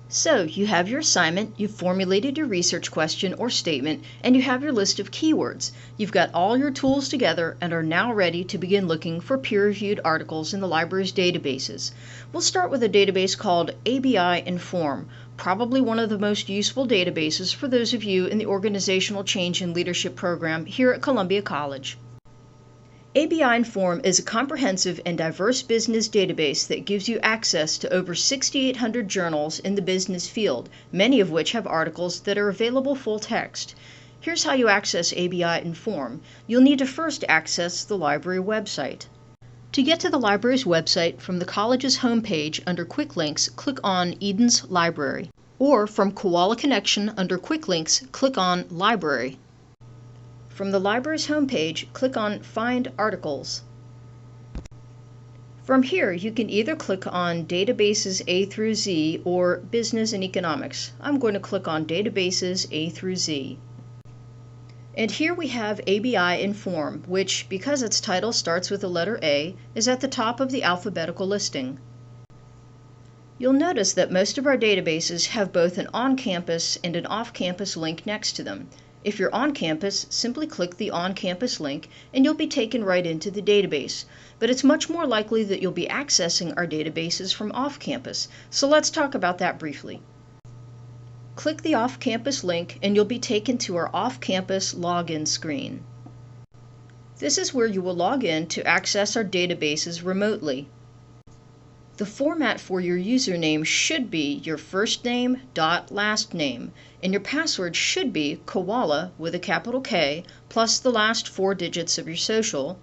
So you have your assignment, you've formulated your research question or statement, and you have your list of keywords. You've got all your tools together and are now ready to begin looking for peer-reviewed articles in the library's databases. We'll start with a database called ABI Inform, probably one of the most useful databases for those of you in the Organizational Change and Leadership program here at Columbia College. ABI Inform is a comprehensive and diverse business database that gives you access to over 6,800 journals in the business field, many of which have articles that are available full text. Here's how you access ABI Inform. You'll need to first access the library website. To get to the library's website, from the college's homepage under Quick Links, click on Eden's Library. Or from Koala Connection under Quick Links, click on Library. From the library's homepage, click on Find Articles. From here, you can either click on Databases A through Z or Business and Economics. I'm going to click on Databases A through Z. And here we have ABI Inform, which, because its title starts with the letter A, is at the top of the alphabetical listing. You'll notice that most of our databases have both an on-campus and an off-campus link next to them. If you're on campus, simply click the on-campus link and you'll be taken right into the database. But it's much more likely that you'll be accessing our databases from off-campus, so let's talk about that briefly. Click the off-campus link and you'll be taken to our off-campus login screen. This is where you will log in to access our databases remotely. The format for your username should be your first name dot last name, and your password should be koala with a capital K plus the last 4 digits of your social.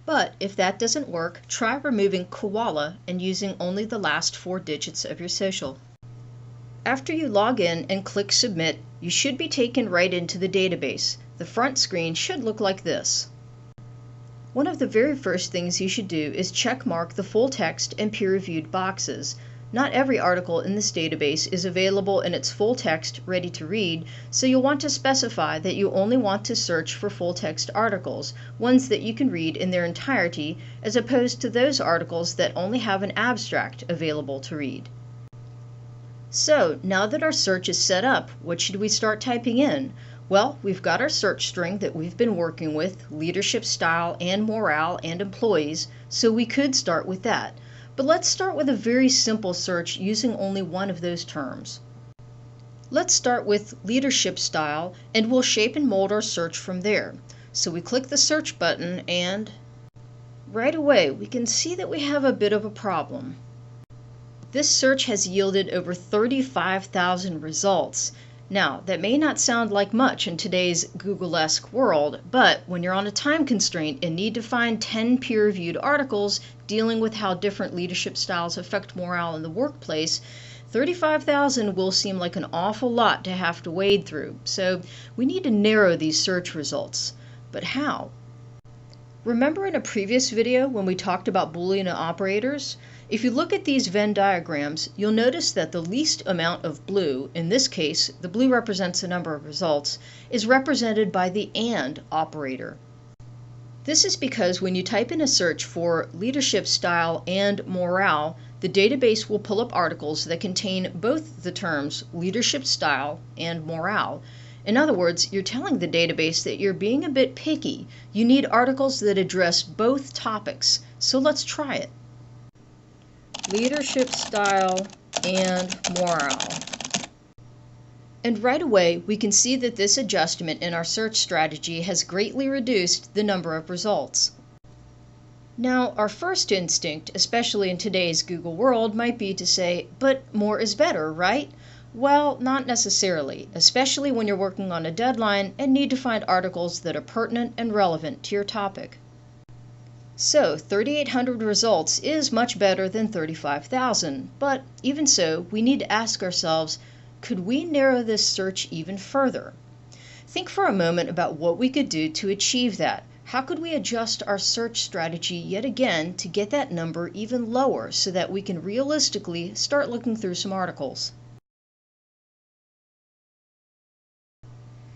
But if that doesn't work, try removing koala and using only the last 4 digits of your social. After you log in and click Submit, you should be taken right into the database. The front screen should look like this. One of the very first things you should do is check mark the full text and peer-reviewed boxes. Not every article in this database is available in its full text ready to read, so you'll want to specify that you only want to search for full text articles, ones that you can read in their entirety, as opposed to those articles that only have an abstract available to read. So, now that our search is set up, what should we start typing in? Well, we've got our search string that we've been working with, leadership style and morale and employees, so we could start with that. But let's start with a very simple search using only one of those terms. Let's start with leadership style and we'll shape and mold our search from there. So we click the search button and right away we can see that we have a bit of a problem. This search has yielded over 35,000 results. Now, that may not sound like much in today's Google-esque world, but when you're on a time constraint and need to find 10 peer-reviewed articles dealing with how different leadership styles affect morale in the workplace, 35,000 will seem like an awful lot to have to wade through. So we need to narrow these search results. But how? Remember in a previous video when we talked about Boolean operators? If you look at these Venn diagrams, you'll notice that the least amount of blue, in this case, the blue represents the number of results, is represented by the AND operator. This is because when you type in a search for leadership style and morale, the database will pull up articles that contain both the terms leadership style and morale. In other words, you're telling the database that you're being a bit picky. You need articles that address both topics. So let's try it. Leadership style and morale. And right away, we can see that this adjustment in our search strategy has greatly reduced the number of results. Now, our first instinct, especially in today's Google world, might be to say, but more is better, right? Well, not necessarily, especially when you're working on a deadline and need to find articles that are pertinent and relevant to your topic. So, 3,800 results is much better than 35,000, but even so, we need to ask ourselves, could we narrow this search even further? Think for a moment about what we could do to achieve that. How could we adjust our search strategy yet again to get that number even lower so that we can realistically start looking through some articles?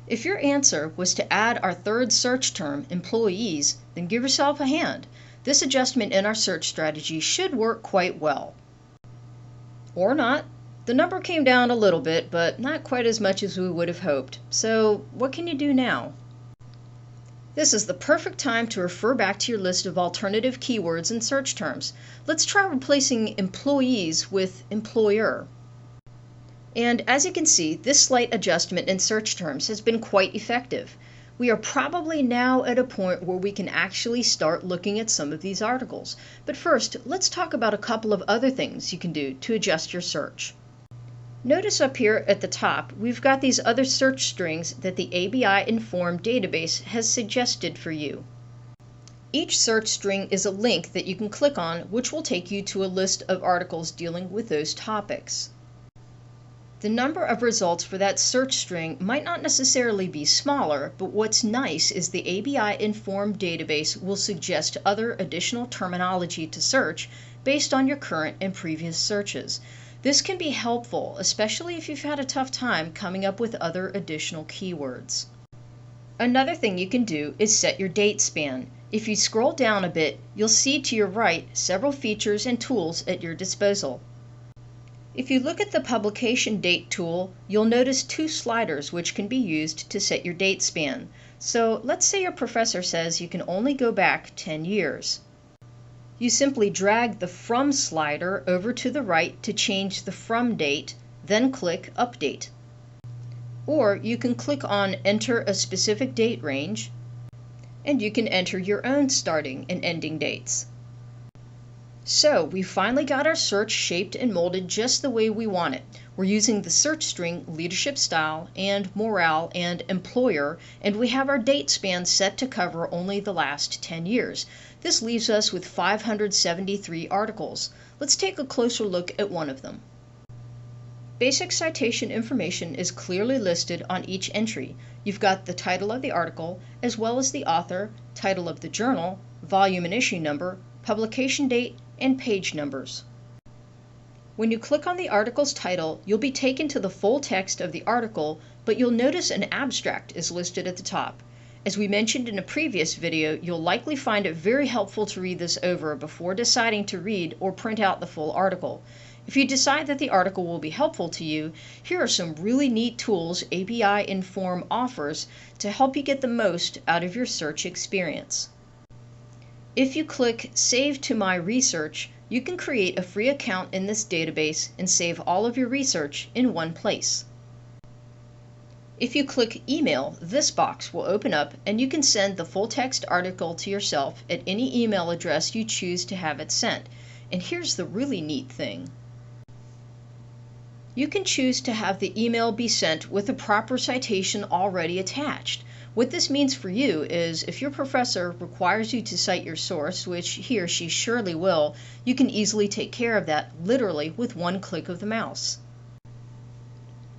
If your answer was to add our third search term, employees, then give yourself a hand. This adjustment in our search strategy should work quite well. Or not. The number came down a little bit, but not quite as much as we would have hoped. So what can you do now? This is the perfect time to refer back to your list of alternative keywords and search terms. Let's try replacing employees with employer. And as you can see, this slight adjustment in search terms has been quite effective. We are probably now at a point where we can actually start looking at some of these articles. But first, let's talk about a couple of other things you can do to adjust your search. Notice up here at the top, we've got these other search strings that the ABI Inform database has suggested for you. Each search string is a link that you can click on, which will take you to a list of articles dealing with those topics. The number of results for that search string might not necessarily be smaller, but what's nice is the ABI Inform database will suggest other additional terminology to search based on your current and previous searches. This can be helpful, especially if you've had a tough time coming up with other additional keywords. Another thing you can do is set your date span. If you scroll down a bit, you'll see to your right several features and tools at your disposal. If you look at the publication date tool, you'll notice two sliders which can be used to set your date span. So let's say your professor says you can only go back 10 years. You simply drag the From slider over to the right to change the From date, then click Update. Or you can click on Enter a specific date range, and you can enter your own starting and ending dates. So we finally got our search shaped and molded just the way we want it. We're using the search string leadership style and morale and employer, and we have our date span set to cover only the last 10 years. This leaves us with 573 articles. Let's take a closer look at one of them. Basic citation information is clearly listed on each entry. You've got the title of the article, as well as the author, title of the journal, volume and issue number, publication date, and page numbers. When you click on the article's title, you'll be taken to the full text of the article, but you'll notice an abstract is listed at the top. As we mentioned in a previous video, you'll likely find it very helpful to read this over before deciding to read or print out the full article. If you decide that the article will be helpful to you, here are some really neat tools ABI Inform offers to help you get the most out of your search experience. If you click Save to My Research, you can create a free account in this database and save all of your research in one place. If you click Email, this box will open up and you can send the full text article to yourself at any email address you choose to have it sent. And here's the really neat thing. You can choose to have the email be sent with a proper citation already attached. What this means for you is if your professor requires you to cite your source, which he or she surely will, you can easily take care of that literally with one click of the mouse.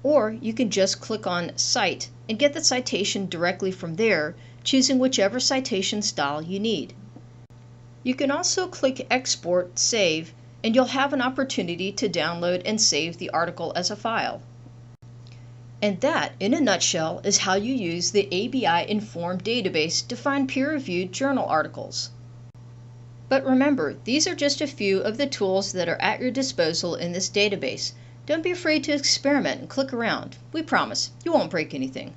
Or you can just click on Cite and get the citation directly from there, choosing whichever citation style you need. You can also click Export, Save, and you'll have an opportunity to download and save the article as a file. And that, in a nutshell, is how you use the ABI Inform database to find peer-reviewed journal articles. But remember, these are just a few of the tools that are at your disposal in this database. Don't be afraid to experiment and click around. We promise, you won't break anything.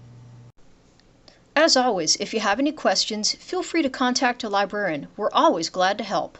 As always, if you have any questions, feel free to contact a librarian. We're always glad to help.